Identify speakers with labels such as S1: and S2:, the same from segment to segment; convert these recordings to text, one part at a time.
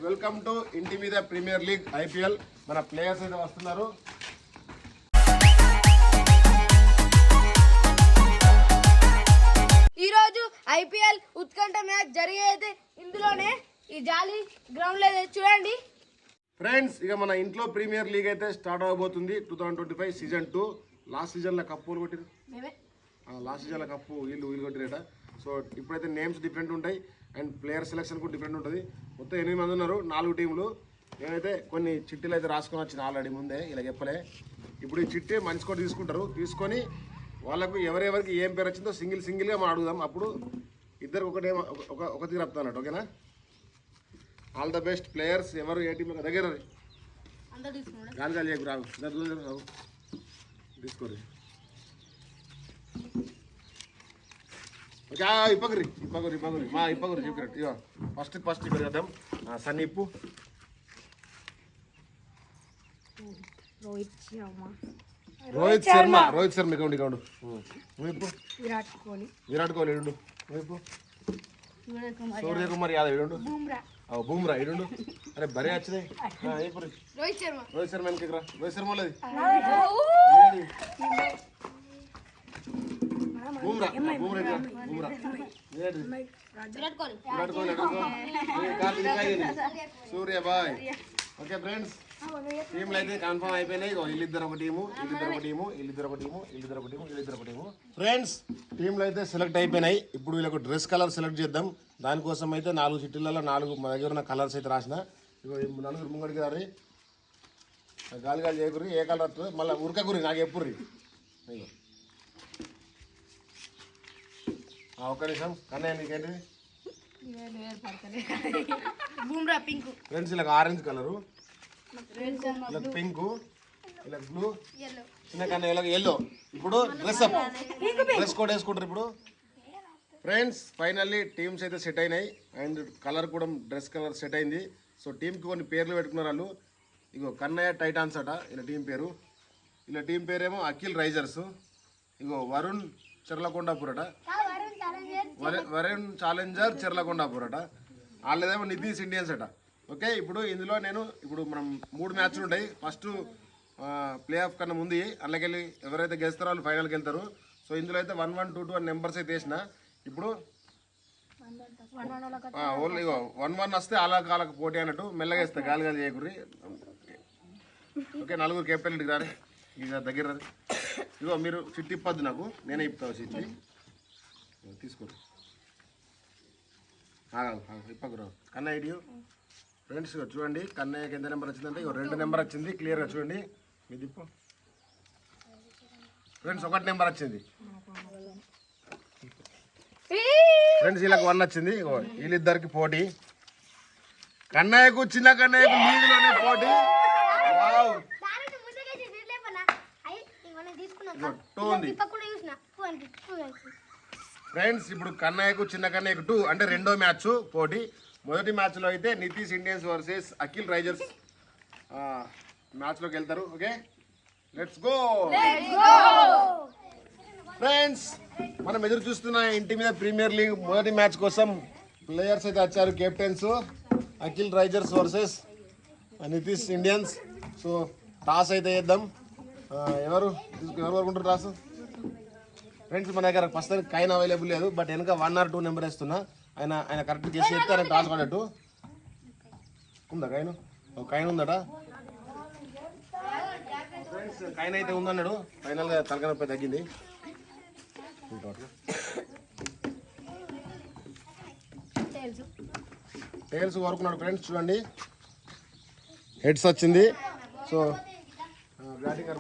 S1: Welcome to ఇంటి మీద premier league IPL. మన ప్లేయర్స్ అయితే వస్తున్నారు.
S2: ఈరోజు ఐపీఎల్ ఉత్కంఠ మ్యాచ్ జరిగేది ఇందులోనే ఈ జాలీ గ్రౌండ్ లో చూడండి
S1: ఫ్రెండ్స్. ఇక మన ఇంట్లో ప్రీమియర్ లీగ్ అయితే స్టార్ట్ అవబోతుంది. 2025 సీజన్ 2. లాస్ట్ సీజన్లో కప్పులు కొట్టిరు. లాస్ట్ సీజన్లో కప్పు వీళ్ళు కొట్టిరట. సో ఇప్పుడైతే నేమ్స్ డిఫరెంట్ ఉంటాయి అండ్ ప్లేయర్ సెలెక్షన్ కూడా డిఫరెంట్ ఉంటుంది. మొత్తం 8 మంది ఉన్నారు, 4 టీంలు. నేనైతే కొన్ని చిట్టీలు అయితే రాసుకొని వచ్చిన ఆల్రెడీ ముందే, ఇలా చెప్పలే. ఇప్పుడు ఈ చిట్టి మనిషి కూడా తీసుకొని వాళ్ళకు ఎవరెవరికి ఏం పేరు వచ్చిందో సింగిల్గా మనం అడుగుదాం. అప్పుడు ఇద్దరికి ఒక తీరు చెప్తా అన్నట్టు. ఓకేనా? All the best players. ఎవరు ఏ టీం దగ్గర గాలి చేయకు, రావు తీసుకోరు. ఇప్పగురి చెప్పినట్టు. ఇక ఫస్ట్ ఇక్కడ చేద్దాం. సన్నీ ఇప్పు. రోహిత్ శర్మ ఇకౌండ్ ఇప్పు. విరాట్ కోహ్లీ ఇడు. ఇప్పు. సూర్యకుమార్ యాదవ్ ఇడు. బూమ్రా ఇడు. అరే బరే వచ్చినాయి. రోహిత్ శర్మ వెనకరా. రోహిత్ శర్మ లేదు. బూమ్రా విరాట్ కోహ్లీ సూర్య బాయ్. ఓకే ఫ్రెండ్స్, టీంలు అయితే కన్ఫర్మ్ అయిపోయినాయి. వీళ్ళిద్దరు ఒక టీము. ఫ్రెండ్స్, టీంలు అయితే సెలెక్ట్ అయిపోయినాయి. ఇప్పుడు వీళ్ళకు డ్రెస్ కలర్ సెలెక్ట్ చేద్దాం. దానికోసం అయితే 4 చిట్టీలలో 4 మా దగ్గర ఉన్న కలర్స్ అయితే రాసిన. ఇగో 4 ముంగడికి రారి. గాలి చేయకుర్రి. ఏ కలర్ వస్తుందో మళ్ళీ ఉరకకుర్రి, నాకు ఎప్పుర్రి. అయ్యో ఒక్క నిమిషం. కన్నయ్య నీకేంటిది? ఫ్రెండ్స్, ఇలా ఆరెంజ్ కలరు, ఇలా పింక్, ఇలా బ్లూ, చిన్న కన్నయ్య ఇలా ఎల్లో. ఇప్పుడు డ్రెస్ కోడ్ వేసుకుంటారు ఇప్పుడు. ఫ్రెండ్స్, ఫైనల్లీ టీమ్స్ అయితే సెట్ అయినాయి అండ్ కలర్ కూడా డ్రెస్ కలర్ సెట్ అయింది. సో టీంకి కొన్ని పేర్లు పెట్టుకున్నారు వాళ్ళు. ఇగో కన్నయ్య టైటాన్స్ అట ఇలా టీం పేరు. ఇలా టీం పేరేమో అఖిల్ రైజర్స్. ఇగో వరుణ్ చెర్లకొండాపూర్ అట. వరుణ్ ఛాలెంజర్ చెర్లకొండాపూర్ అట. వాళ్ళదేమో నితీష్ ఇండియన్స్ అట. ఓకే, ఇప్పుడు ఇందులో మనం 3 మ్యాచ్లు ఉంటాయి. ఫస్ట్ ప్లే ఆఫ్ కన్నా ముందు అందులోకెళ్ళి ఎవరైతే గెలుస్తారో వాళ్ళు ఫైనల్కి వెళ్తారు. సో ఇందులో అయితే 1, 1, 2, 2 అని నెంబర్స్ అయితే వేసిన. ఇప్పుడు ఓన్లీ 1, 1 వస్తే వాళ్ళకి పోటీ అన్నట్టు మెల్లగా వేస్తా. గాలి చేయకుర్రి. ఓకే, 4 కెప్టెన్లు రాని ఇక దగ్గర. ఇగో మీరు చిట్టి ఇప్పద్దు, నాకు నేనే ఇప్పుతాను చిట్టి. తీసుకోరు ఇప్పకురావు. కన్నయ్య ఐడియో. ఫ్రెండ్స్ చూడండి, కన్నయ్యకి ఎంత నెంబర్ వచ్చిందంటే 2 నెంబర్ వచ్చింది. క్లియర్గా చూడండి. మీ దిప్పు ఫ్రెండ్స్ 1 నెంబర్ వచ్చింది. ఫ్రెండ్స్ వీళ్ళకి 1 వచ్చింది. వీళ్ళిద్దరికి పోటీ. కన్నయ్యకు చిన్న కన్నయ్యకు లీగ్లోనే పోటీ. ఫ్రెండ్స్, ఇప్పుడు కన్నయ్యకు చిన్న కన్నయ్యకు 2 అంటే రెండో మ్యాచ్ పోటీ. మొదటి మ్యాచ్లో అయితే Nitish Indians versus Akhil risers మ్యాచ్లోకి వెళ్తారు. Okay, let's go. ఫ్రెండ్స్, మనం ఎదురు చూస్తున్న ఇంటి మీద ప్రీమియర్ లీగ్ మొదటి మ్యాచ్ కోసం ప్లేయర్స్ అయితే వచ్చారు. Captains Akhil Risers versus Nitish Indians. So toss అయితే వేద్దాం. ఎవరు అనుకుంటారు టాస్? ఫ్రెండ్స్, మన దగ్గర ప్రస్తుతానికి కాయిన్ అవైలబుల్ లేదు. బట్ వెనక 1 or 2 నెంబర్ వేస్తున్నా. ఆయన కరెక్ట్ చేసి చెప్తే ఆయన టాస్ పడట్టు. ఉందా కాయిన్ ఉందట. ఫ్రెండ్స్, కాయిన్ అయితే ఉందన్నాడు. ఫైనల్గా తలకనొప్పి తగ్గింది. టైల్స్ కోరుకున్నాడు. ఫ్రెండ్స్ చూడండి, హెడ్స్ వచ్చింది. సో బ్యాటింగ్ ఆర్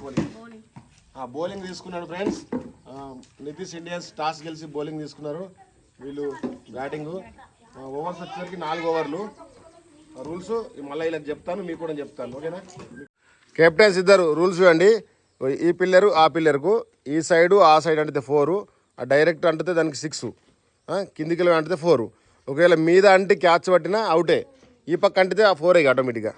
S1: బౌలింగ్ తీసుకున్నాడు. ఫ్రెండ్స్, నితీష్ ఇండియన్స్ టాస్ గెలిచి బౌలింగ్ తీసుకున్నారు. వీళ్ళు బ్యాటింగ్. ఓవర్స్ వచ్చేసరికి 4 ఓవర్లు. రూల్స్ మళ్ళీ ఇలా చెప్తాను, మీకు కూడా చెప్తాను. ఓకేనా? కెప్టెన్స్ ఇద్దరు రూల్స్ చూడండి. ఈ పిల్లరు ఆ పిల్లర్కు ఈ సైడు ఆ సైడ్ అంటే 4, ఆ డైరెక్ట్ అంటే దానికి 6, కిందికి అంటే 4. ఒకవేళ మీద అంటే క్యాచ్ పట్టినా అవుటే. ఈ పక్క అంటే ఆ 4 ఆటోమేటిక్గా.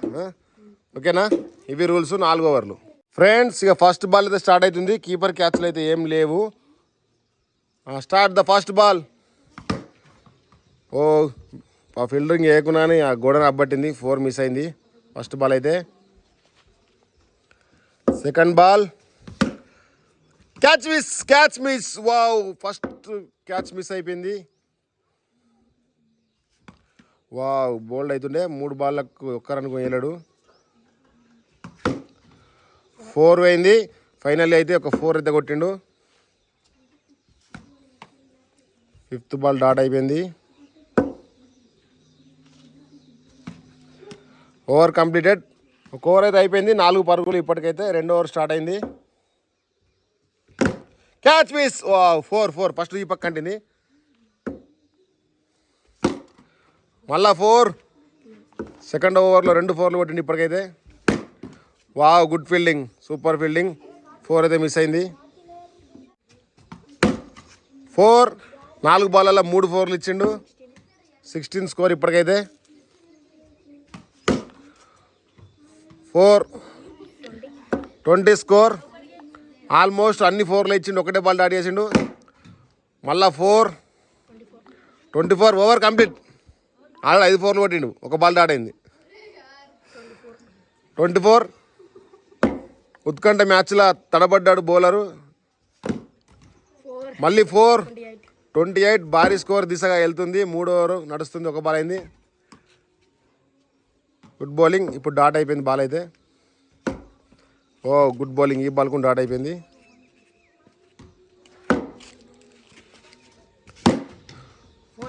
S1: ఓకేనా? ఇవి రూల్స్. 4 ఓవర్లు. ఫ్రెండ్స్, ఇక ఫస్ట్ బాల్ అయితే స్టార్ట్ అవుతుంది. కీపర్ క్యాచ్లు అయితే ఏం లేవు. Start the first ball. ఓ ఆ ఫీల్డింగ్ వేయకున్నా ఆ గోడను అబ్బట్టింది. 4 మిస్ అయింది ఫస్ట్ బాల్ అయితే. Second ball catch miss. Wow, first catch miss అయిపోయింది. వావ్, బోల్డ్ అవుతుండే. 3 బాళ్ళకు ఒక్క రన్ వేయలేడు. 4 అయింది. ఫైనల్లీ అయితే ఒక 4 అయితే కొట్టిండు. 5th బాల్ డాట్ అయిపోయింది. Over completed. ఒక ఓవర్ అయితే అయిపోయింది. 4 పరుగులు ఇప్పటికైతే. 2వ ఓవర్ స్టార్ట్ అయింది. Catch miss. 4 ఫస్ట్ ఈ పక్క అంటింది. మళ్ళా 4. సెకండ్ ఓవర్లో 2 4లు కొట్టింది ఇప్పటికైతే. Wow, good fielding, super fielding. 4 అయితే మిస్ అయింది. 4 బాళ్ళల్లో 3 4లు ఇచ్చిండు. 16 స్కోర్ ఇప్పటికైతే. 20 స్కోర్. ఆల్మోస్ట్ అన్ని 4లు ఇచ్చిండు. ఒకటే బాల్ డాట్ చేసిండు. మళ్ళా 24 ఓవర్ కంప్లీట్. ఆల్రెడీ 5 4లు కొట్టిండు. ఒక బాల్ డాట్ అయింది. 24. ఉత్కంఠ మ్యాచ్లో తడబడ్డాడు బౌలరు. మళ్ళీ 28 భారీ స్కోర్ దిశగా వెళ్తుంది. 3వ ఓవర్ నడుస్తుంది. ఒక బాల్ అయింది. Good bowling. ఇప్పుడు డాట్ అయిపోయింది బాల్ అయితే. Good bowling. ఈ బాల్ కూడా డాట్ అయిపోయింది.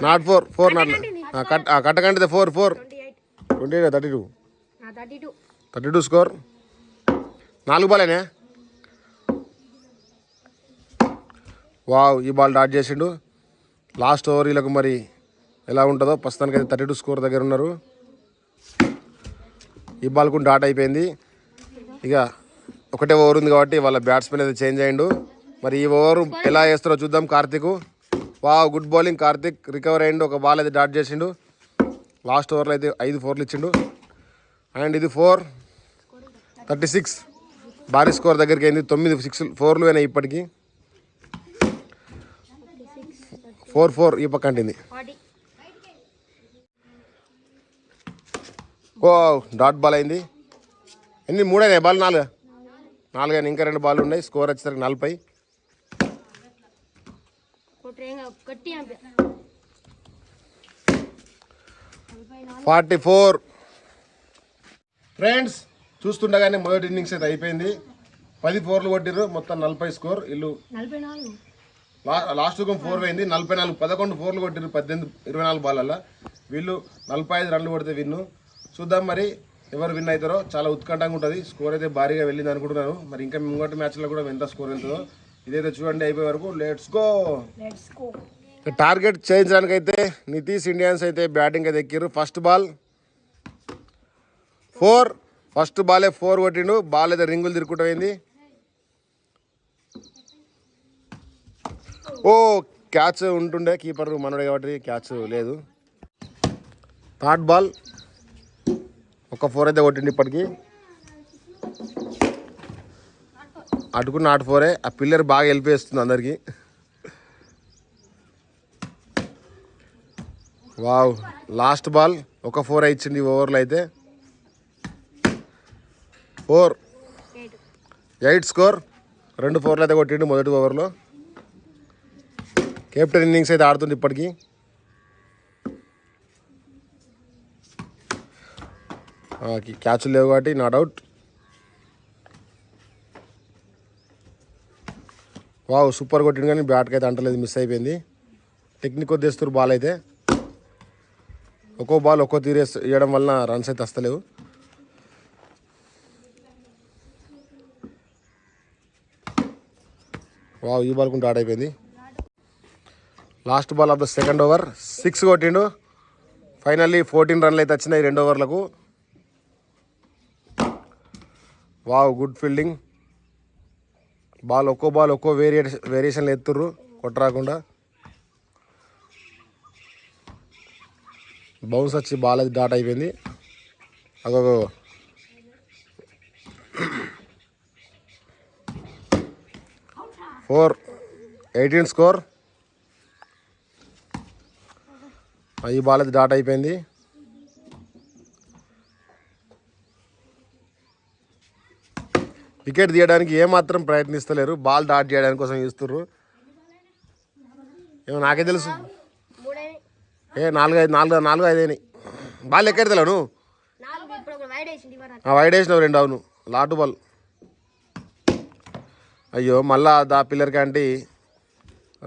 S1: నాట్ 4 నాట్ కట్టకంటే 4 28 32 స్కోర్. 4 బాలేనే. వావ్, ఈ బాల్ డాట్ చేసిండు. లాస్ట్ ఓవర్ వీళ్ళకు మరి ఎలా ఉంటుందో. ప్రస్తుతానికి అయితే 32 స్కోర్ దగ్గర ఉన్నారు. ఈ బాల్ కూడా డాట్ అయిపోయింది. ఇక ఒకటే ఓవర్ ఉంది కాబట్టి వాళ్ళ బ్యాట్స్మెన్ అయితే చేంజ్ అయ్యిండు. మరి ఈ ఓవర్ ఎలా వేస్తారో చూద్దాం. Karthik. Wow, good bowling. Karthik recover అయ్యిండు. ఒక బాల్ అయితే డాట్ చేసిండు. లాస్ట్ ఓవర్లో అయితే 5 4లు ఇచ్చిండు. అండ్ ఇది 36 భారీ స్కోర్ దగ్గరికి అయింది. 9 4లు అయినాయి ఇప్పటికీ. 4 ఈ పక్క అంటింది. డాట్ బాల్ అయింది. ఎన్ని 3 అయినాయి బాల్? 4 అయినాయి. ఇంకా 2 బాల్ ఉన్నాయి. స్కోర్ వచ్చేసరికి 40. 44. ఫ్రెండ్స్, చూస్తుండగానే మొదటి ఇన్నింగ్స్ అయితే అయిపోయింది. 10 4లు కొట్టిర్రు. మొత్తం 40 స్కోర్. ఇల్లు లాస్ట్ 4 అయింది. 44. 11 4లు కొట్టిర్రు 24 బాళ్ళల్లో. వీళ్ళు 45 రన్లు కొడితే విన్ను. చూద్దాం మరి ఎవరు విన్ అవుతారో. చాలా ఉత్కంఠంగా ఉంటుంది. స్కోర్ అయితే భారీగా వెళ్ళింది అనుకుంటున్నాను. మరి ఇంకా ముంగటి మ్యాచ్లో కూడా ఎంత స్కోర్ వెళ్తుందో ఇదైతే చూడండి. అయిపోయే వరకు లెట్స్ గో. టార్గెట్ చేయించడానికి అయితే నితీష్ ఇండియన్స్ అయితే బ్యాటింగ్ అయితే ఎక్కిరు. First ball 4. ఫస్ట్ బాలే 4 కొట్టిండు. బాల్ అయితే రింగులు తిరుక్కుంటూ పోయింది. క్యాచ్ ఉంటుండే. కీపర్ మనోడే కాబట్టి క్యాచ్ లేదు. థర్డ్ బాల్ ఒక 4 అయితే కొట్టిండు ఇప్పటికి. అటుకున్న నాట్ 4. ఆ పిల్లర్ బాగా హెల్ప్ చేస్తుంది అందరికీ. వావ్, లాస్ట్ బాల్ ఒక 4 ఇచ్చింది ఈ ఓవర్లో అయితే. 8 స్కోర్. 2 4లు అయితే కొట్టిండు మొదటి ఓవర్లో. కెప్టెన్ ఇన్నింగ్స్ అయితే ఆడుతుంది ఇప్పటికీ. క్యాచ్లు లేవు కాబట్టి నాట్ అవుట్. వావ్, సూపర్ కొట్టిండు కానీ బ్యాట్కి అయితే అంటలేదు. మిస్ అయిపోయింది. టెక్నిక్ వద్దేస్తారు బాల్ అయితే. ఒక్కో బాల్ ఒక్కో తీరే వేయడం వలన రన్స్ అయితే వస్తలేవు. వావ్, ఈ బాల్ కూడా డాట్ అయిపోయింది. Last ball of the second over 6 కొట్టిండు. ఫైనల్లీ 14 రన్లు అయితే వచ్చినాయి 2 ఓవర్లకు. Wow, good fielding. ఒక్కో బాల్ ఒక్కో వేరియేషన్లు ఎత్తుర్రు కొట్టరాకుండా. బౌన్స్ వచ్చి బాల్ అది డాట్ అయిపోయింది. అదొక 18 స్కోర్. ఈ బాల్ అయితే డాట్ అయిపోయింది. వికెట్ తీయడానికి ఏమాత్రం ప్రయత్నిస్తలేరు, బాల్ డాట్ చేయడానికి కోసం చూస్తుర్రు. ఏమో నాకే తెలుసు, నాలుగు ఐదు అయినాయి. బాల్ ఎక్కడతలేవు నువ్వు, వైడ్ వేసినావు 2. అవును, లాటు బాల్. అయ్యో మళ్ళా దా పిల్లర్ క్యాంటీ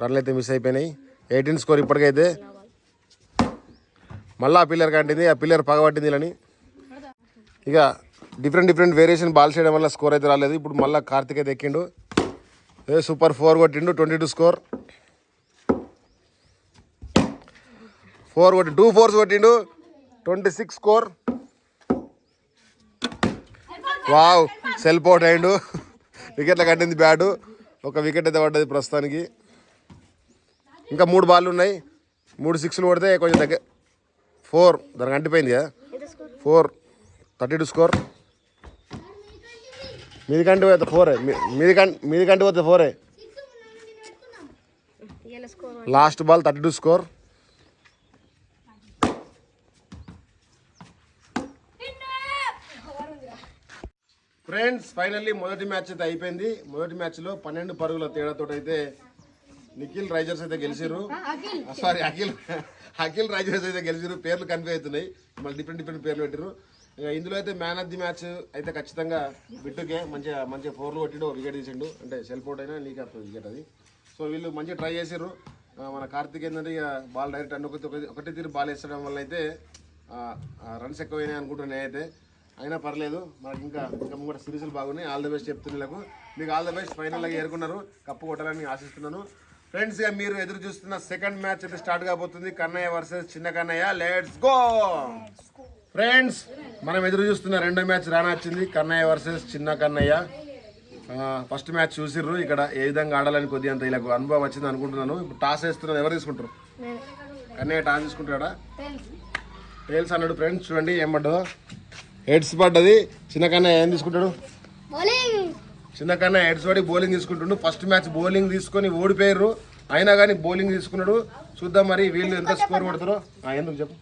S1: రన్లు అయితే మిస్ అయిపోయినాయి. 18 స్కోర్ ఇప్పటికైతే. మళ్ళీ ఆ పిల్లర్ కంటింది, ఆ పిల్లర్ పగబట్టింది అని. ఇక డిఫరెంట్ వేరియేషన్ బాల్ చేయడం వల్ల స్కోర్ అయితే రాలేదు. ఇప్పుడు మళ్ళీ కార్తిక్ అయితే ఎక్కిండు, సూపర్ 4 కొట్టిండు. 22 స్కోర్. 4 కొట్టి 2 4s కొట్టిండు. 26 స్కోర్. వావ్, సెల్ఫ్ అవుట్ అయిండు. వికెట్ల కట్టింది బ్యాటు. ఒక వికెట్ అయితే పడ్డది ప్రస్తుతానికి. ఇంకా 3 బాళ్ళు ఉన్నాయి. 3 6లు కొడితే కొంచెం దగ్గర. 4 దానికి అంటిపోయింది కదా. 4 32 స్కోర్. మీదికంటి పోతే 4. మీదికంటి పోతే 4. Last ball 32 score. Friends finally మొదటి మ్యాచ్ అయితే అయిపోయింది. మొదటి మ్యాచ్లో 12 పరుగుల తేడాతో అయితే నిఖిల్ రైజర్స్ అయితే గెలిచారు. సారీ, అఖిల్ రైజర్స్ అయితే గెలిచారు. పేర్లు కన్ఫ్యూజ్ అవుతున్నాయి, మళ్ళీ డిఫరెంట్ పేర్లు పెట్టారు. ఇందులో అయితే మ్యాన్ ఆఫ్ ది మ్యాచ్ అయితే ఖచ్చితంగా బిట్టుకే మంచిగా 4లు కొట్టిండు, వికెట్ తీసిండు. అంటే సెల్ఫ్ అవుట్ అయినా నీకు వస్తుంది వికెట్ అది. సో వీళ్ళు మంచిగా ట్రై చేశారు. మన కార్తిక్ ఏంటంటే ఇక బాల్ డైరెక్ట్ ఒకటి తీరు బాల్ వేసడం వల్ల అయితే రన్స్ ఎక్కువైనాయి అనుకుంటున్నాను నేనైతే. అయినా పర్లేదు, మనకి ఇంకా కూడా సిరీస్లు బాగున్నాయి. ఆల్ ది బెస్ట్ చెప్తున్నారు మీకు. All the best. ఫైనల్గా ఏరుకున్నారు, కప్పు కొట్టాలని ఆశిస్తున్నాను. ఫ్రెండ్స్ ఇక మీరు ఎదురు చూస్తున్న సెకండ్ మ్యాచ్ అయితే స్టార్ట్ కాబోతుంది. కన్నయ్య వర్సెస్ చిన్న కన్నయ్య. Let's go friends. మనం ఎదురు చూస్తున్న రెండో మ్యాచ్ రానొచ్చింది. కన్నయ్య వర్సెస్ చిన్న కన్నయ్య. First match చూసిర్రు. ఇక్కడ ఏ విధంగా ఆడాలని కొద్దిగా అంత ఇలా అనుభవం వచ్చింది అనుకుంటున్నాను. ఇప్పుడు టాస్ వేస్తున్నారు, ఎవరు తీసుకుంటారు? కన్నయ్య టాస్ తీసుకుంటాడా? టేల్స్ అన్నాడు. ఫ్రెండ్స్ చూడండి ఏం పడ్డదో. హెడ్స్ పడ్డది. చిన్న కన్నయ్య ఏం తీసుకుంటాడు? చిన్న కన్నయ్య హెడ్స్ పడి బౌలింగ్ తీసుకుంటుండు. ఫస్ట్ మ్యాచ్ బౌలింగ్ తీసుకొని ఓడిపోయారు, అయినా కానీ బౌలింగ్ తీసుకున్నాడు. చూద్దాం మరి వీళ్ళు ఎంత స్కోర్ కొడతారో. ఎందుకు చెప్పు.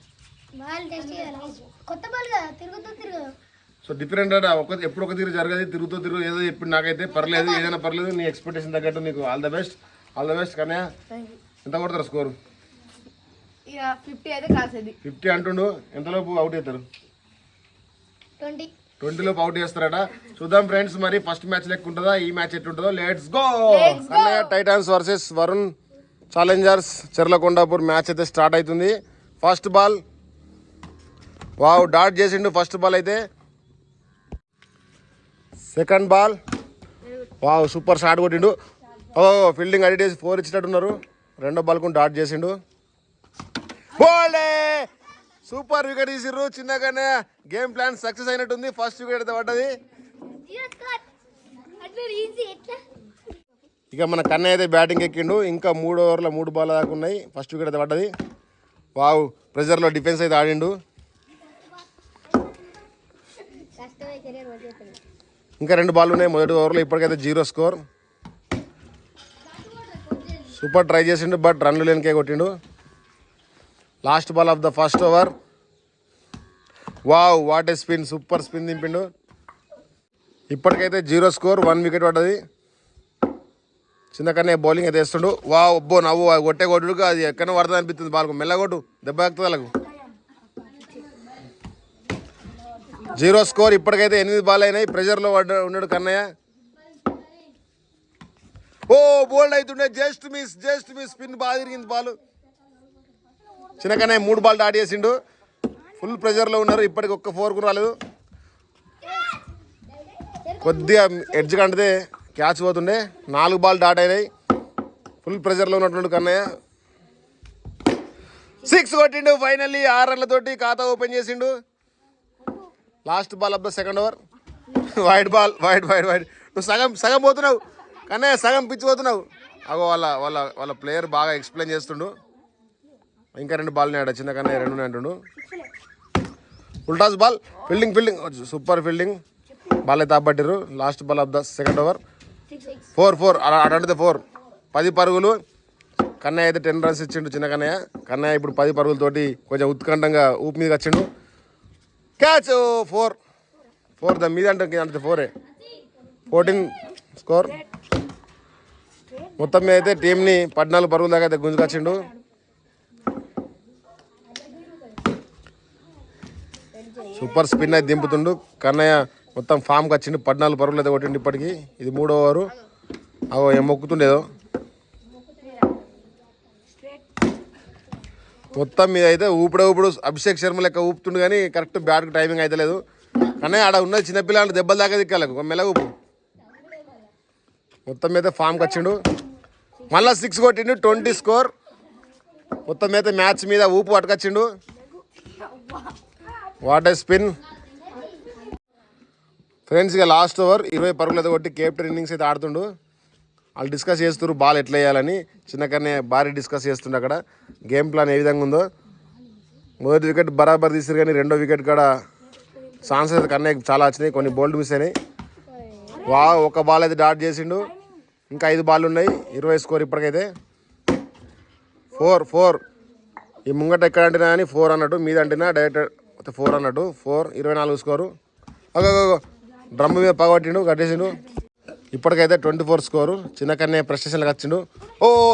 S1: సో డిఫరెంట్ అంటే ఎప్పుడు ఒక తీరు జరగదు, తిరుగుతూ ఏదో ఇప్పుడు నాకైతే పర్లేదు, ఏదైనా పర్లేదు. నీ ఎక్స్పెక్టేషన్ తగ్గట్టు నీకు all the best. All the best Kannayya. ఎంత కొడతారు స్కోరు? 50 అంటుండు. ఎంతలోపు అవుట్ అవుతారు? 20 లోపు అవుట్ చేస్తారట. చూద్దాం ఫ్రెండ్స్ మరి ఫస్ట్ మ్యాచ్ లెక్క ఉంటుందా, ఈ మ్యాచ్ ఎట్లుంటుందో. Let's go. Kannayya Titans versus Varun Challengers Cherlakondapur match అయితే స్టార్ట్ అవుతుంది. ఫస్ట్ బాల్ వావ్ డాట్ చేసిండు ఫస్ట్ బాల్ అయితే. Second ball wow super shot కొట్టిండు. ఫీల్డింగ్ అడిటేసి 4 ఇచ్చినట్టున్నారు. రెండో బాల్కు డాట్ చేసిండు. బోల్డే సూపర్ వికెట్ తీసిర్రు. చిన్నగానే గేమ్ ప్లాన్ సక్సెస్ అయినట్టుంది. ఫస్ట్ వికెట్ అయితే పడ్డది. ఇక మన కన్నయ్య అయితే బ్యాటింగ్ ఎక్కిండు. ఇంకా 3 ఓవర్ల 3 బాల్ దాకా ఉన్నాయి. ఫస్ట్ వికెట్ అయితే పడ్డది. వావ్ ప్రెజర్లో డిఫెన్స్ అయితే ఆడిండు. ఇంకా 2 బాల్ ఉన్నాయి మొదటి ఓవర్లో. ఇప్పటికైతే 0 స్కోర్. సూపర్ ట్రై చేసిండు బట్ రన్లు లేనికే కొట్టిండు. Last ball of the first over. Wow what a spin, super spin దింపిండు. ఇప్పటికైతే 0 స్కోర్, 1 వికెట్ పడ్డది. చిన్నకనే బౌలింగ్ అయితే వేస్తుండు. వావ్ అబ్బో నవ్వు కొట్టే కొట్టుడుకు అది ఎక్కడ పడుతుంది అనిపిస్తుంది. బాల్కు మెల్లగొట్టు, దెబ్బ తాకుతుంది వాళ్ళకు. 0 స్కోర్. ఇప్పటికైతే 8 బాల్ అయినాయి. ప్రెజర్లో ఉన్నాడు కన్నయ్య. ఓ బోల్డ్ అవుతుండే. జస్ట్ మిస్ స్పిన్ బాగా తిరిగింది బాల్. చిన్నకన్నయ్య 3 బాల్ డాట్ చేసిండు. ఫుల్ ప్రెజర్లో ఉన్నారు. ఇప్పటికి ఒక్క 4 కూడా రాలేదు. కొద్దిగా ఎడ్జ్ కంటితే క్యాచ్ పోతుండే. 4 బాల్ డాట్ అయినాయి. ఫుల్ ప్రెజర్లో ఉన్నటువంటి కన్నయ్య 6 కొట్టిండు. ఫైనల్లీ 6 రన్లతోటి ఖాతా ఓపెన్ చేసిండు. Last ball of the second over. Wide ball. నువ్వు సగం పోతున్నావు కన్నయ్య, సగం పిచ్చి పోతున్నావు. అగో వాళ్ళ ప్లేయర్ బాగా ఎక్స్ప్లెయిన్ చేస్తుండు. ఇంకా 2 బాల్ ఆడ చిన్న కన్నయ్య 2 అంటుండు. ఉల్టాస్ ball. Fielding super fielding. Ball అయితే ఆపట్టారు. Last ball of the second over. 4 అడంటే 4. 10 పరుగులు. కన్నయ్య అయితే 10 రన్స్ ఇచ్చిండు చిన్న కన్నయ్య. కన్నయ్య ఇప్పుడు 10 పరుగులతోటి కొంచెం ఉత్కంఠంగా ఊపి మీదకి వచ్చిండు. క్యాచ్ 4 ద మీద అంటే అంతే 4 14 స్కోర్. మొత్తం మీద అయితే టీంని 14 పరుగుల దాకా అయితే గుంజుకొచ్చిండు. సూపర్ స్పిన్ అయితే దింపుతుండు కన్నయ్య. మొత్తం ఫామ్కి వచ్చిండు. 14 పరుగులు అయితే కొట్టిండు ఇప్పటికి. ఇది 3వ ఓవరు. అవో ఏం మొక్కుతుండేదో. మొత్తం మీద అయితే ఊపుడు అభిషేక్ శర్మ లెక్క ఊపుతుండు కానీ కరెక్ట్ బ్యాట్కి టైమింగ్ అయితే లేదు. కన్నయ్య ఆడ ఉన్నది చిన్నపిల్లలు దెబ్బలు దాకా దిక్కాలకు మెల్లగా ఊపు. మొత్తం మీద ఫామ్కి వచ్చిండు. మళ్ళీ 6 కొట్టిండు. 20 స్కోర్. మొత్తం మీద మ్యాచ్ మీద ఊపు పట్టుకొచ్చిండు. What a spin friends. ఇక లాస్ట్ ఓవర్ 20 పరుగులు అయితే కొట్టి కెప్టెన్ ఇన్నింగ్స్ అయితే ఆడుతుండు. వాళ్ళు డిస్కస్ చేస్తున్నారు బాల్ ఎట్లా వేయాలని. చిన్న కన్నయ్య భారీ డిస్కస్ చేస్తుండే అక్కడ గేమ్ ప్లాన్ ఏ విధంగా ఉందో. మొదటి వికెట్ బరాబర్ తీసారు కానీ 2వ వికెట్ కూడా ఛాన్సెస్ అయితే కన్నయ్యకి చాలా వచ్చినాయి. కొన్ని బోల్డ్ మిస్ అయినాయి. ఒక బాల్ అయితే డాట్ చేసిండు. ఇంకా 5 బాల్ ఉన్నాయి. 20 స్కోర్ ఇప్పటికైతే. 4 ఈ ముంగట ఎక్కడ అంటున్నా కానీ 4 అన్నట్టు, మీద అంటున్నా డైరెక్ట్ 4 అన్నట్టు. 4 24 స్కోరు. డ్రమ్ మీద పగబట్టిండు, కట్టేసిండు. ఇప్పటికైతే 24 స్కోరు. చిన్న కన్నయ్య ప్రెస్టేషన్లకు వచ్చిండు.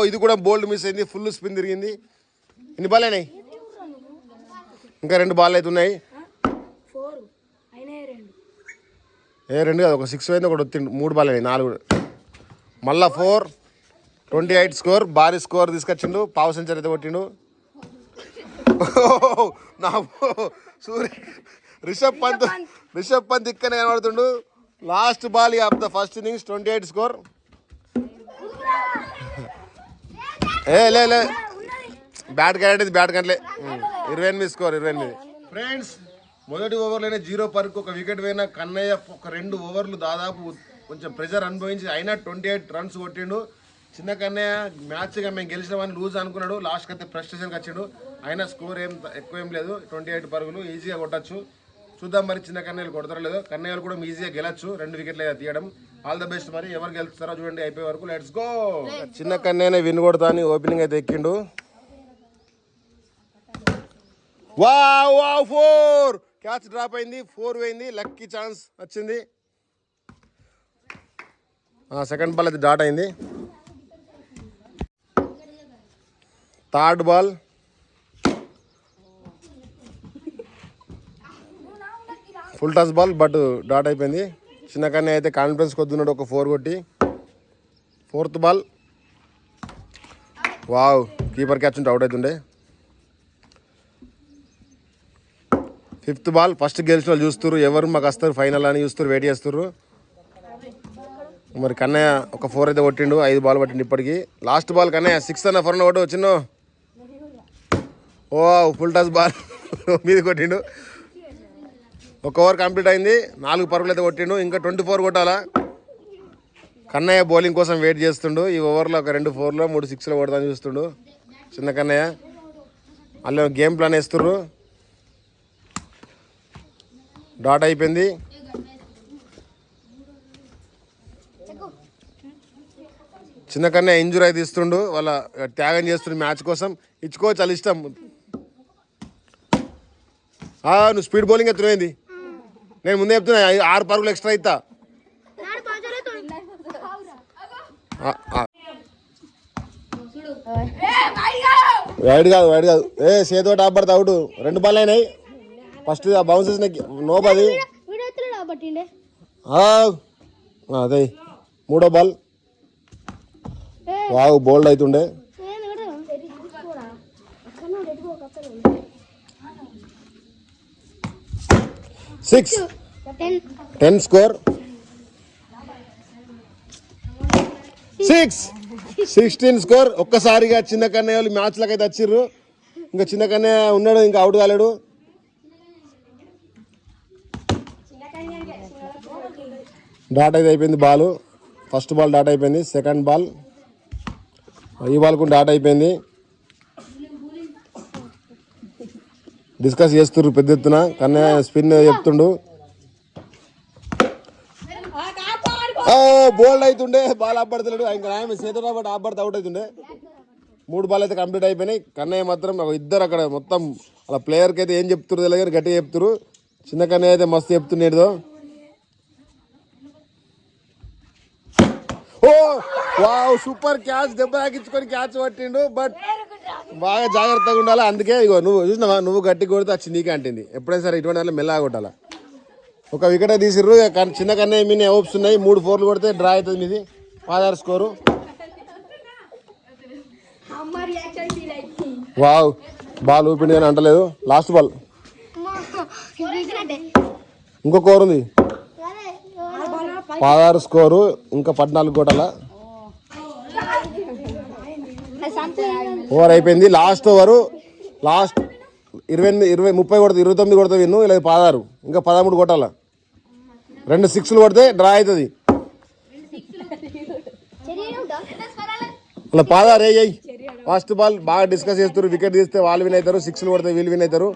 S1: ఇది కూడా బోల్డ్ మిస్ అయింది. ఫుల్ స్పిన్ తిరిగింది. ఎన్ని బాల్ అయినాయి? ఇంకా 2 బాల్ అయితే ఉన్నాయి. 2 కాదు, ఒక 6 అయింది, ఒకటి వచ్చిండు. 3 బాల్ అయినాయి, 4. మళ్ళా 4 28 స్కోర్. భారీ స్కోర్ తీసుకొచ్చిండు. పావు సెంచరీ అయితే కొట్టిండు. నా రిషబ్ పంత్ ఇక్కడనే కనబడుతుండు. Last ball of the first innings 28 score. లే బ్యాట్ గ్యారెంటీ, బ్యాట్ కంటలే. 28 స్కోర్. 28 ఫ్రెండ్స్. మొదటి ఓవర్లోనే 0 పరుకు ఒక వికెట్ పోయినా కన్నయ్య ఒక 2 ఓవర్లు దాదాపు కొంచెం ప్రెజర్ అనుభవించి అయినా 28 రన్స్ కొట్టిండు. చిన్న కన్నయ్య మ్యాచ్గా మేము గెలిచినామని లూజ్ అనుకున్నాడు. లాస్ట్కి అయితే ఫ్రస్ట్రేషన్కి వచ్చిండు. అయినా స్కోర్ ఎక్కువ ఏం లేదు. 28 పరుగులు ఈజీగా కొట్టచ్చు. చూద్దాం మరి చిన్న కన్నయ్యలు కొడతారో లేదో. కన్నయ్యలు కూడా ఈజీగా గెలచ్చు. 2 వికెట్లు తీయడం. All the best. మరి ఎవరు గెలుస్తారో చూడండి అయిపోయే వరకు. Let's go. చిన్న కన్నయ్యనే విన్ కొడతా అని ఓపెనింగ్ అయితే ఎక్కిండు. 4 క్యాచ్ డ్రాప్ అయింది. 4 పోయింది. లక్కీ ఛాన్స్ వచ్చింది. సెకండ్ బాల్ అయితే డాట్ అయింది. Third ball full touch ball but dot అయిపోయింది. చిన్న కన్నయ్య అయితే కాన్ఫిడెన్స్ కొద్దున్నాడు. ఒక 4 కొట్టి. 4th బాల్ కీపర్ క్యాచ్ ఉంటే అవుట్ అవుతుండే. 5th బాల్ ఫస్ట్ గెలిచిన వాళ్ళు చూస్తారు. ఎవరు మాకు వస్తారు ఫైనల్ అని చూస్తారు, వెయిట్ చేస్తారు. మరి కన్నయ్య ఒక 4 అయితే కొట్టిండు. 5 బాల్ పట్టిండు ఇప్పటికి. లాస్ట్ బాల్ కన్నయ్య 6 అన్న 4 కొట్టు చిన్న. ఫుల్ టచ్ బాల్ మీద కొట్టిండు. 1 ఓవర్ కంప్లీట్ అయింది. 4 పరుగులు అయితే కొట్టిండు. ఇంకా 24 కొట్టాలా. కన్నయ్య బౌలింగ్ కోసం వెయిట్ చేస్తుండు. ఈ ఓవర్లో ఒక 2 4లో 3 6లో కొడతాను చూస్తుండు చిన్న కన్నయ్య. వాళ్ళు గేమ్ ప్లాన్ వేస్తుర్రు. డాట్ అయిపోయింది. చిన్న కన్నయ్య ఇంజురీ అయితే ఇస్తుండు. వాళ్ళ త్యాగం చేస్తుండు మ్యాచ్ కోసం. ఇచ్చుకోవచ్చు వాళ్ళ ఇష్టం. నువ్వు స్పీడ్ బౌలింగ్ ఎత్తునైంది. నేను ముందే చెప్తున్నా 6 పరుగులు ఎక్స్ట్రా అవుతా. వైడ్ కాదు. సేతోటి ఆపడతా అవుట్. 2 బాల్ అయినాయి. ఫస్ట్ బౌన్సెస్ నోబది. అదే 3వ బాల్. బోల్డ్ అవుతుండే. 6 10 స్కోర్. 16 స్కోర్. ఒక్కసారిగా చిన్న కన్నయ్య వాళ్ళు మ్యాచ్లకు అయితే వచ్చిర్రు. ఇంకా చిన్న కన్నయ్య ఉన్నాడు, ఇంకా అవుట్ కాలేడు. డాట్ అయితే అయిపోయింది. బాల్ ఫస్ట్ బాల్ డాట్ అయిపోయింది. సెకండ్ బాల్ ఈ బాల్ కూడా డాట్ అయిపోయింది. డిస్కస్ చేస్తుర్రు పెద్ద ఎత్తున. కన్నయ్య స్పిన్ చెప్తుండు. బోల్డ్ అవుతుండే. బాల్ ఆపడుతున్నాడు. ఇంకా ఆయన చేతుడు కాబట్టి ఆపడితే అవుట్ అవుతుండే. 3 బాల్ అయితే కంప్లీట్ అయిపోయినాయి. కన్నయ్య మాత్రం ఇద్దరు అక్కడ మొత్తం అలా ప్లేయర్కి అయితే ఏం చెప్తున్నారు తెలియదు కానీ గట్టిగా చెప్తున్నారు. చిన్న కన్నయ్య అయితే మస్తు చెప్తున్నాడు. ఓ వావ్ సూపర్ క్యాచ్, దెబ్బ తాకించుకొని క్యాచ్ పట్టిండు. బట్ బాగా జాగ్రత్తగా ఉండాలి. అందుకే ఇగో నువ్వు చూసినావా, నువ్వు గట్టి కొడితే వచ్చి నీకే అంటింది. ఎప్పుడైనా సరే ఇటువంటి దాంట్లో మెల్లగా కొట్టాలా. ఒక వికెట్ తీసిర్రు. చిన్న కన్నయ్య మీద హోప్స్ ఉన్నాయి. 3 4 కొడితే డ్రా అవుతుంది మీది. 16 స్కోరు. వావ్ బాల్ ఊపిండి కానీ అంటలేదు. లాస్ట్ బాల్ ఇంకో కోర్ ఉంది. 16 స్కోరు, ఇంకా 14 కొట్టాల. ఓవర్ అయిపోయింది. Last over. లాస్ట్ 28 30 కొడతా, 29 కొడతా విన్ను. ఇలా 16, ఇంకా 13 కొట్టాల. 2 6లు కొడితే డ్రా అవుతుంది. అలా 16 వేయి. ఫస్ట్ బాల్ బాగా డిస్కస్ చేస్తారు. వికెట్ తీస్తే వాళ్ళు విన్ అవుతారు, 6లు కొడితే వీళ్ళు విన్ అవుతారు.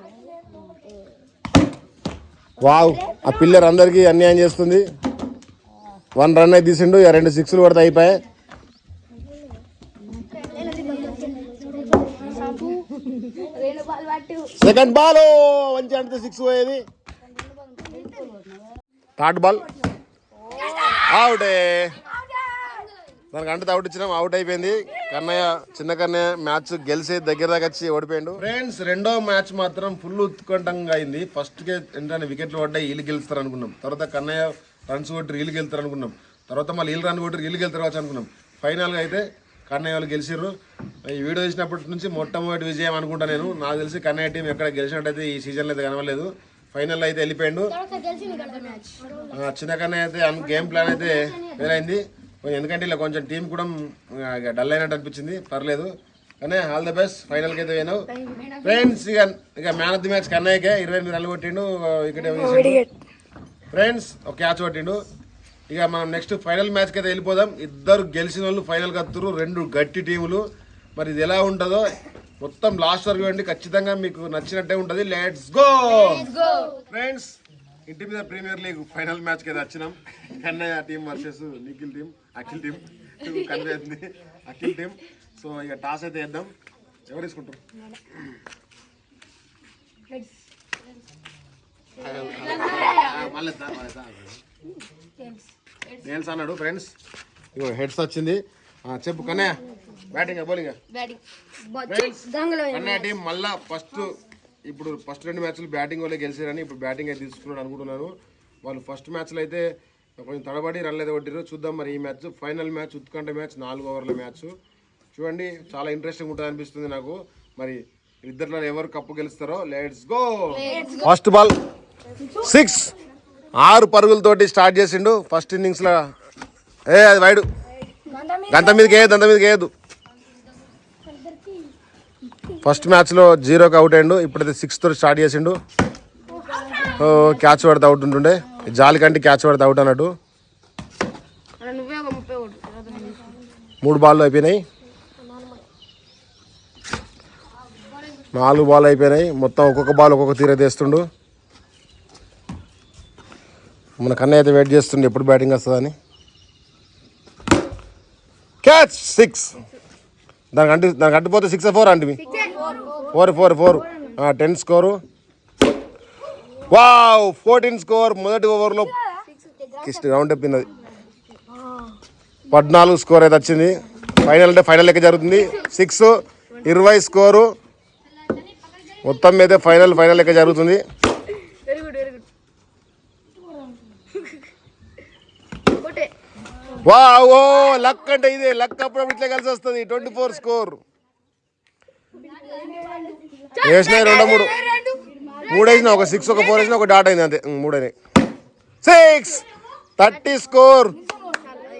S1: వావ్ ఆ పిల్లర్ అందరికీ అన్యాయం చేస్తుంది. 1 రన్ అయితే తీసిండు. 2 6లు కొడితే అయిపోయాయి. సెకండ్ బాల్ మంచి అంటే 6 పోయేది. థర్డ్ బాల్ అవుటే. దానికి అంటే అవుట్ ఇచ్చినాం, అవుట్ అయిపోయింది. కన్నయ్య చిన్న కన్నయ్య మ్యాచ్ గెలిచి దగ్గర దాకా వచ్చి ఓడిపోయాడు. ఫ్రెండ్స్ రెండో మ్యాచ్ మాత్రం ఫుల్ ఉత్కంఠంగా అయింది. ఫస్ట్కే ఏంటంటే వికెట్లు పడ్డాయి, వీళ్ళు గెలుస్తారు అనుకున్నాం. తర్వాత కన్నయ్య రన్స్ కొట్టి వీళ్ళు గెలుస్తారు అనుకున్నాం. తర్వాత మళ్ళీ వీళ్ళు రన్ కొట్టి వీళ్ళు గెలుతారు కావచ్చు అనుకున్నాం. ఫైనల్గా అయితే కన్నయ్య వాళ్ళు గెలిచిర్రు. ఈ వీడియో చూసినప్పటి నుంచి మొట్టమొదటి విజయం అనుకుంటా నేను. నాకు తెలిసి కన్నయ్య టీం ఎక్కడ గెలిచినట్టయితే ఈ సీజన్లో అయితే కనవలేదు. ఫైనల్ అయితే వెళ్ళిపోయాడు. చిన్న కన్నయ్య అయితే గేమ్ ప్లాన్ అయితే వేరైంది. ఎందుకంటే ఇలా కొంచెం టీం కూడా డల్ అయినట్టు అనిపించింది. పర్లేదు కానీ ఆల్ ద బెస్ట్. ఫైనల్కి అయితే పోయినావు ఫ్రెండ్స్. ఇక మ్యాన్ ఆఫ్ ది మ్యాచ్ కన్నయ్యకే 28 రన్లు కొట్టిండు. వికెట్ ఫ్రెండ్స్ ఒక క్యాచ్ కొట్టిండు. ఇక మనం నెక్స్ట్ ఫైనల్ మ్యాచ్కి అయితే వెళ్ళిపోదాం. ఇద్దరు గెలిచిన వాళ్ళు ఫైనల్కి వస్తారు. 2 గట్టి టీములు. మరి ఇది ఎలా ఉంటుందో మొత్తం లాస్ట్ వరకు అండి. ఖచ్చితంగా మీకు నచ్చినట్టే ఉంటుంది. Let's go friends. ఇంటి మీద ప్రీమియర్ లీగ్ ఫైనల్ మ్యాచ్కి అయితే వచ్చినాం. Kannayya team versus Nikhil team, Akhil team. Kannayya Akhil team. So ఇక టాస్ అయితే వేద్దాం. ఎవరు తీసుకుంటారు? నేల్స్ అన్నాడు ఫ్రెండ్స్. ఇగో హెడ్స్ వచ్చింది. చెప్పు Kannayya batting bowling? Kannayya team మళ్ళా ఇప్పుడు ఫస్ట్ 2 మ్యాచ్లు బ్యాటింగ్ వాళ్ళే గెలిచారని ఇప్పుడు బ్యాటింగ్ అయితే తీసుకున్నాడు అనుకుంటున్నాను. వాళ్ళు ఫస్ట్ మ్యాచ్లో అయితే కొంచెం తడబడి రన్లు అయితే కొట్టిరు. చూద్దాం మరి ఈ మ్యాచ్ ఫైనల్ మ్యాచ్ ఉత్కంఠ మ్యాచ్, 4 ఓవర్ల మ్యాచ్. చూడండి చాలా ఇంట్రెస్టింగ్ ఉంటుంది అనిపిస్తుంది నాకు. మరి ఇద్దరిలో ఎవరు కప్పు గెలుస్తారో లెట్స్ గో. ఫస్ట్ బాల్ 6, 6 పరుగులతోటి స్టార్ట్ చేసిండు ఫస్ట్ ఇన్నింగ్స్లో. అది వైడు. గంట మీదకి వేయద్దు. ఫస్ట్ మ్యాచ్లో 0కి అవుట్ అయ్యిండు. ఇప్పుడైతే 6తో స్టార్ట్ చేసిండు. క్యాచ్ పడితే అవుట్ ఉంటుండే. జాలి కంటే క్యాచ్ పడితే అవుట్ అన్నట్టు. 3 బాల్ అయిపోయినాయి. 4 బాల్ అయిపోయినాయి. మొత్తం ఒక్కొక్క బాల్ ఒక్కొక్క తీర తీస్తుండు. మన కన్నయ్య అయితే వెయిట్ చేస్తుండే ఎప్పుడు బ్యాటింగ్ వస్తుందని. క్యాచ్ 6. దానికి అంటిపోతే 6 4 అంటే 4 10 స్కోరు. Wow 14 score. మొదటి ఓవర్లో రౌండ్ అయిపోయినది. 14 స్కోర్ అయితే వచ్చింది. ఫైనల్ అంటే ఫైనల్ లెక్క జరుగుతుంది. 6 20 స్కోరు. మొత్తం మీద ఫైనల్ లెక్క జరుగుతుంది. వావ్ లక్ అంటే ఇదే లక్. అప్పుడు ఇట్లా కలిసి వస్తుంది. 24 స్కోర్. వేసినాయి 2 3 వేసినా. ఒక 6 ఒక 4 వేసినా, ఒక డాట్ అయింది అంతే. 3 అయినాయి. 6 30 స్కోర్.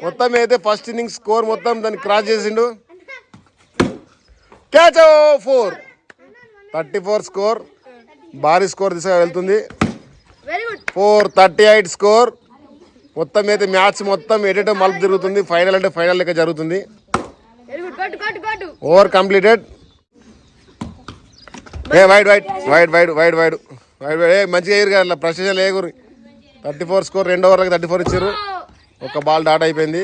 S1: మొత్తం అయితే ఫస్ట్ ఇన్నింగ్స్ స్కోర్ మొత్తం దాన్ని క్రాస్ చేసిండు. Catch 4 34 score. భారీ స్కోర్ దిశగా వెళ్తుంది. 438 స్కోర్. మొత్తం అయితే మ్యాచ్ మొత్తం ఎటో మలుపు తిరుగుతుంది. ఫైనల్ అంటే ఫైనల్ లెక్క జరుగుతుంది. Over completed. వైడ్ మంచిగా వేయరు కదా ప్రశ్న లేకురు. 34 స్కోర్. 2 ఓవర్లకి 34 ఇచ్చారు. ఒక బాల్ డాట్ అయిపోయింది.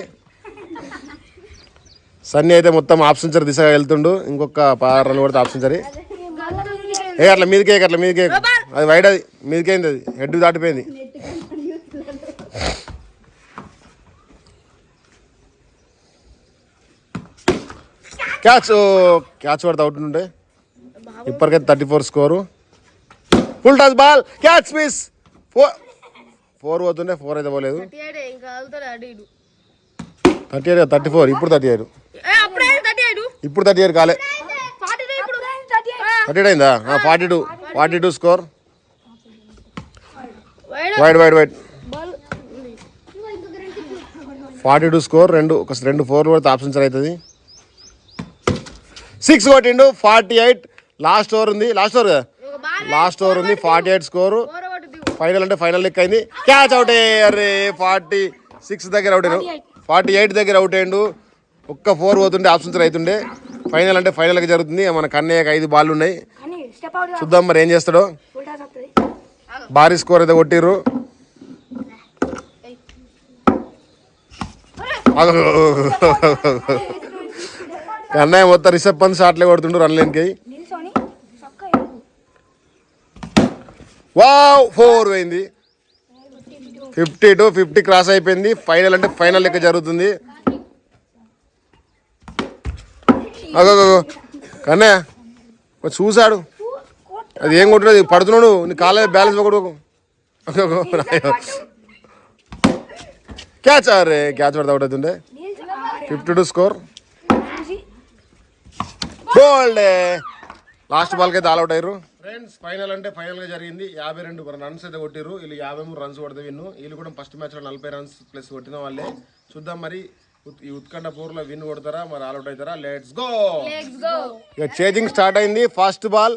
S1: సన్నీ అయితే మొత్తం హాఫ్ సెంచరీ దిశగా వెళ్తుండు. ఇంకొక 16 రన్లు కొడితే హాఫ్ సెంచరీ. అట్లా మీదకే అట్లా మీదకే, అది వైడ్, అది మీదకైంది, అది హెడ్ దాటిపోయింది. క్యాచ్ పడితే అవుట్ ఉండే. ఇప్పటికైతే 34 score. Full touch ball, catch miss. 4 పోతుండే, 4 అయితే పోలేదు. 38 34, ఇప్పుడు 38, ఇప్పుడు 38 కాలే, 38 అయిందా? 42 స్కోర్. Wide 42 score. రెండు 4 పడితే ఆప్షన్ అవుతుంది. 6 కొట్టిండు. 48 లాస్ట్ ఓవర్ ఉంది. లాస్ట్ ఓవర్ ఉంది. 48 స్కోరు. ఫైనల్ అంటే ఫైనల్ లెక్క అయింది. Catch out. అరే 46 దగ్గర అవుట్ అయ్యాడు, 48 దగ్గర అవుట్ అయ్యిండు. ఒక్క 4 పోతుండే ఆప్షన్స్ అవుతుండే. ఫైనల్ అంటే ఫైనల్గా జరుగుతుంది. మన కన్నయ్యకి 5 బాల్ ఉన్నాయి. చూద్దాం మరి ఏం చేస్తాడో. భారీ స్కోర్ అయితే కొట్టిర్రు. కన్నయ్య మొత్తం రిషబ్ పంత్ షాట్లే కొడుతుండు రన్ లేనికి. వావ్ 4 పోయింది. 50 క్రాస్ అయిపోయింది. ఫైనల్ అంటే ఫైనల్ లెక్క జరుగుతుంది. కన్నయ్య చూశాడు, అది ఏం కొట్టున్నది, పడుతున్నాడు, నీ కాలేజ్ బ్యాలెన్స్ కొడుకు. క్యాచ్. అరే క్యాచ్ పడితే అవుట్ అవుతుండే. 52 స్కోర్. బోల్డ్. లాస్ట్ బాల్కి అయితే ఆల్అౌట్ అయ్యారు. ఫ్రెండ్స్ ఫైనల్ అంటే ఫైనల్గా జరిగింది. 52 రన్స్ అయితే కొట్టిరు. వీళ్ళు 53 రన్స్ కొడితే విన్ను. వీళ్ళు కూడా ఫస్ట్ మ్యాచ్లో 40 రన్స్ ప్లస్ కొట్టిన వాళ్ళే. చూద్దాం మరి ఈ ఉత్కంఠ పూర్లో విన్ కొడతారా, మరి ఆల్అౌట్ అవుతారా. Let's go. ఇక చేజింగ్ స్టార్ట్ అయింది. ఫస్ట్ బాల్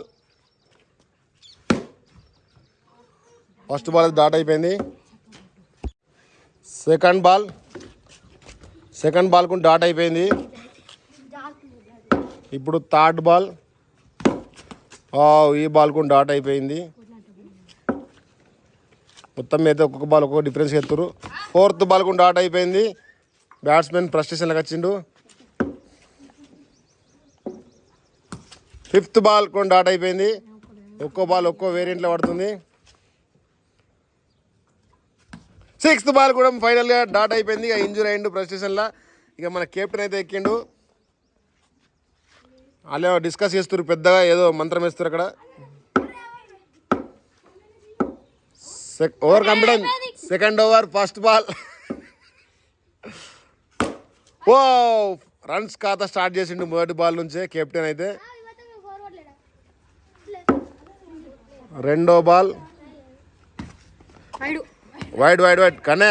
S1: డాట్ అయిపోయింది. సెకండ్ బాల్ కు డాట్ అయిపోయింది. ఇప్పుడు థర్డ్ బాల్, ఈ బాల్ కు డాట్ అయిపోయింది. మొత్తం మీద ఒక్కొక్క బాల్ ఒక్కొక్క డిఫరెన్స్ ఎత్తురు. ఫోర్త్ బాల్ కు డాట్ అయిపోయింది. బ్యాట్స్మెన్ ఫ్రస్ట్రేషన్లోకి వచ్చిండు. ఫిఫ్త్ బాల్ కు డాట్ అయిపోయింది. ఒక్కో బాల్ ఒక్కో వేరియంట్లో పడుతుంది. సిక్స్త్ బాల్ కూడా ఫైనల్గా డాట్ అయిపోయింది. ఇక ఇంజూరీ అయ్యిండు ఫ్రస్ట్రేషన్లో. ఇక మన కెప్టెన్ అయితే ఎక్కిండు. వాళ్ళు డిస్కస్ చేస్తారు పెద్దగా, ఏదో మంత్రం వేస్తారు అక్కడ. Over complete. Second over first ball. ఓ రన్స్ ఖాతా స్టార్ట్ చేసిండు మొదటి బాల్ నుంచే కెప్టెన్ అయితే. రెండో బాల్ వైడ్ కన్నా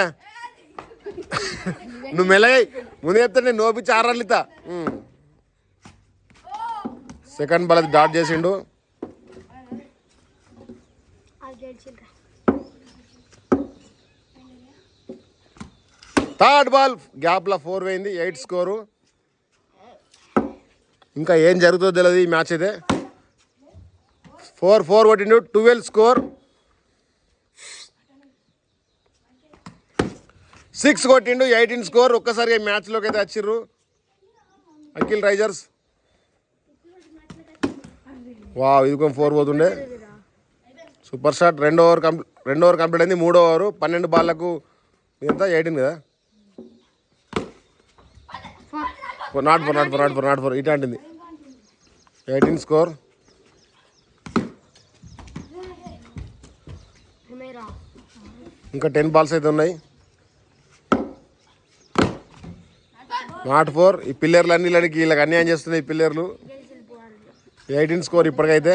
S1: నువ్వు మెల్లగా ముందు చెప్తా, నేను నోపించి 6 రన్లు ఇస్తా. సెకండ్ బాల్ అది డాట్ చేసిండు. థర్డ్ బాల్ గ్యాప్లో 4 పోయింది. 8 స్కోరు. ఇంకా ఏం జరుగుతుందో తెలియదు ఈ మ్యాచ్ అయితే. 4 కొట్టిండు. 12 స్కోర్. 6 కొట్టిండు. 18 స్కోర్. ఒక్కసారిగా మ్యాచ్లోకి అయితే వచ్చిర్రు అఖిల్ రైజర్స్. ఇది 4 పోతుండే. Super shot. రెండో ఓవర్ కంప్లీట్ అయింది. మూడో ఓవర్ 12 బాళ్లకు ఎంత 18 కదా. నాట్ ఫోర్ ఇటు అంటుంది. 18 స్కోర్. ఇంకా 10 బాల్స్ అయితే ఉన్నాయి. నాట్ 4. ఈ పిల్లర్లు అన్నిళ్ళకి వీళ్ళకి అన్యాయం చేస్తున్నాయి ఈ పిల్లర్లు. 18 స్కోర్ ఇప్పటికైతే.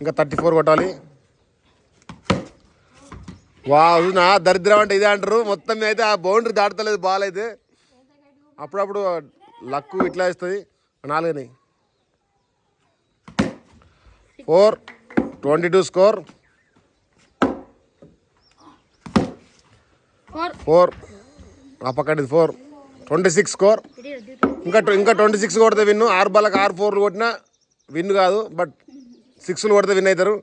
S1: ఇంకా 34 కొట్టాలి. నా దరిద్రం అంటే ఇదే అంటారు. మొత్తం అయితే ఆ బౌండరీ దాటలేదు బాల్ అయితే. అప్పుడప్పుడు లక్కు ఇట్లా ఇస్తుంది. 4 4. 22 స్కోర్. 4 ఆ పక్కది 4. 26 స్కోర్. ఇంకా 26 కొడితే విన్ను. 6 బాల్లకు 6 4 కొట్టినా విన్ కాదు, బట్ 6లు కొడితే విన్ అవుతారు.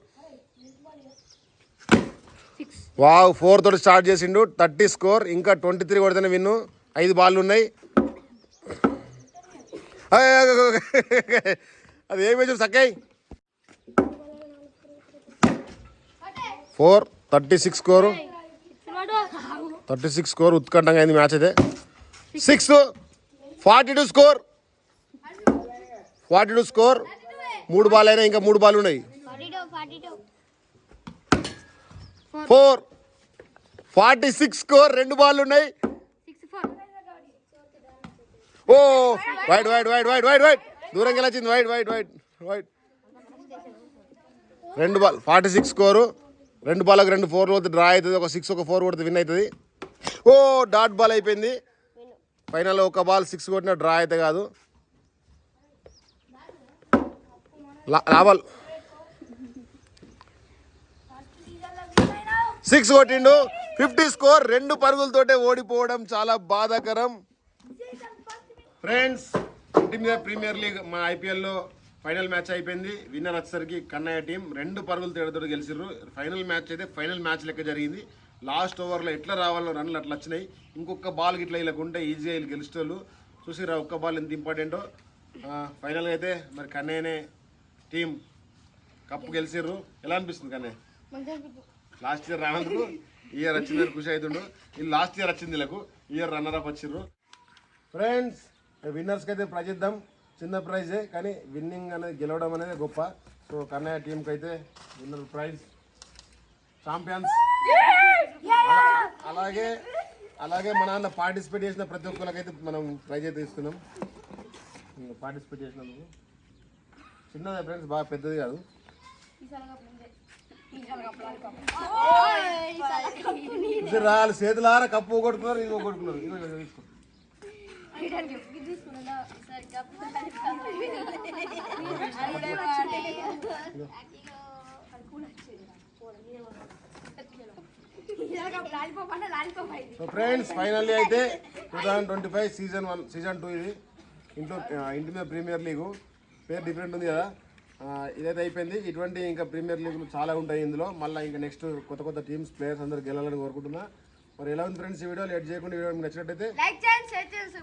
S1: 4 తోటి స్టార్ట్ చేసిండు. 30 స్కోర్. ఇంకా 23 కొడితేనే విన్ను. 5 బాళ్ళు ఉన్నాయి. అది ఏం వేసాడు సక్కయ్ 36 స్కోరు 36 స్కోర్ ఉత్కంఠంగా అయింది మ్యాచ్ అయితే 42 స్కోర్ 3 బాల్ అయినా ఇంకా 3 బాల్ ఉన్నాయి 46 స్కోర్ 2 బాల్ ఉన్నాయి ఓ వైడ్ దూరంగా వచ్చింది వైడ్ 2 బాల్ 46 స్కోరు 2 బాల్కి 2 4 కొడితే డ్రా అవుతుంది ఒక 6 ఒక 4 కొడితే విన్ అవుతుంది ఓ డాట్ బాల్ అయిపోయింది ఫైనల్ ఒక బాల్ 6 కొట్టిన డ్రా అయితే కాదు లాభాలు 6 కొట్టిండు 50 స్కోర్ 2 పరుగులతోటే ఓడిపోవడం చాలా బాధాకరం ఫ్రెండ్స్ ప్రీమియర్ లీగ్ మా ఐపీఎల్లో ఫైనల్ మ్యాచ్ అయిపోయింది విన్నర్ వచ్చేసరికి కన్నయ్య టీం 2 పరుగుల తేడాతో గెలిచిర్రు ఫైనల్ మ్యాచ్ అయితే ఫైనల్ మ్యాచ్ లెక్క జరిగింది లాస్ట్ ఓవర్లో ఎట్లా రావాలో రన్లు అట్లా వచ్చినాయి ఇంకొక బాల్ గిట్లా ఇలా ఉంటే ఈజీగా వీళ్ళు గెలిచేటోళ్ళు చూసిరా ఒక్క బాల్ ఎంత ఇంపార్టెంటో ఫైనల్గా అయితే మరి కన్నయ్యనే టీం కప్పు గెలిచిర్రు ఎలా అనిపిస్తుంది కన్నయ్య లాస్ట్ ఇయర్ రానందుకు ఈ ఇయర్ వచ్చిందని ఖుషి అవుతుండు వీళ్ళు లాస్ట్ ఇయర్ వచ్చింది వీళ్ళకు ఈ ఇయర్ రన్నర్ అప్ వచ్చిర్రు ఫ్రెండ్స్ విన్నర్స్కి అయితే ప్రైజ్ ఇద్దాం చిన్న ప్రైజే కానీ విన్నింగ్ అనేది గెలవడం అనేది గొప్ప సో కన్నయ్య టీంకి అయితే విన్నర్ ప్రైజ్ ఛాంపియన్స్ అలాగే మన నాన్న పార్టిసిపేట్ చేసిన ప్రతి ఒక్కరికైతే మనం ప్రైజ్ అయితే ఇస్తున్నాం పార్టిసిపేట్ చేసినందుకు చిన్నదే ఫ్రెండ్స్ బాగా పెద్దది కాదు రాళ్ళు చేతులారా కప్పు కొడుతున్నారు ఇంకో కొడుతున్నారు ఇంకో తీసుకో సో ఫ్రెండ్స్ ఫైనల్లీ అయితే 2025 సీజన్ 1 సీజన్ 2 ఇది ఇంటి మీద ప్రీమియర్ లీగు పేరు డిఫరెంట్ ఉంది కదా ఇదైతే అయిపోయింది ఇటువంటి ఇంకా ప్రీమియర్ లీగ్లు చాలా ఉంటాయి ఇందులో మళ్ళీ ఇంకా నెక్స్ట్ కొత్త టీమ్స్ ప్లేయర్స్ అందరు గెలాలని కోరుకుంటున్నా మరి ఎలా ఉంది ఫ్రెండ్స్ ఈ వీడియో లేట్ చేయకుండా వీడియో నచ్చినట్టయితే
S2: లైక్ చేయండి షేర్ చేయండి